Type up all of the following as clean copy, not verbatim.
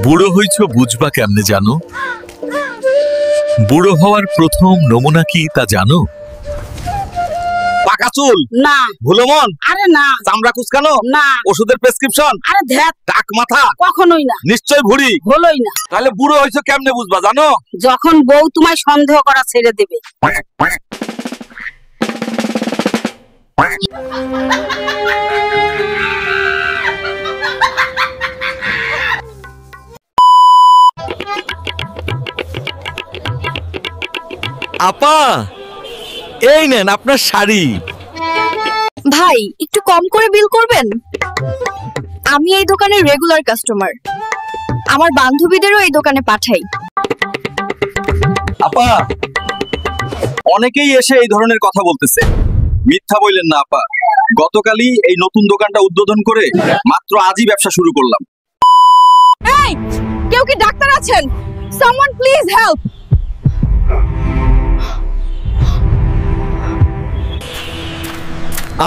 বুড়ো হইছ বুঝবা কেমনে জানো? বুড়ো হওয়ার প্রথম নমুনা কি তা জানো? পাকা চুল না, ভুলো মন, আরে না, চামড়া কুচকানো না, ওষুধের প্রেসক্রিপশন, আরে ধ্যাত, টাক মাথা, কখনোই না, নিশ্চয় ভুড়ি। হলোই না। তাহলে বুড়ো হইছো কেমনে বুঝবা জানো? যখন বউ তোমায় সন্দেহ করা ছেড়ে দেবে। আপা, এই নেন আপনার শাড়ি। ভাই একটু কম করে বিল করবেন? আমি এই দোকানের রেগুলার কাস্টমার, আমার বান্ধবীদেরও এই দোকানে পাঠাই। আপা, অনেকেই এসে এই ধরনের কথা বলতেছে, মিথ্যা বললেন না আপা। গতকালই এই নতুন দোকানটা উদ্বোধন করে মাত্র আজই ব্যবসা শুরু করলাম। এই, কেউ কি ডাক্তার আছেন? Someone please help.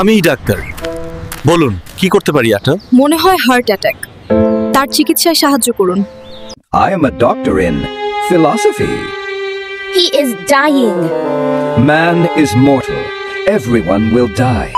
আমিই ডাক্তার, বলুন কি করতে পারি? এটা মনে হয় হার্ট অ্যাটাক, তার চিকিৎসায় সাহায্য করুন। I am a doctor in philosophy. He is dying. Man is mortal. Everyone will die.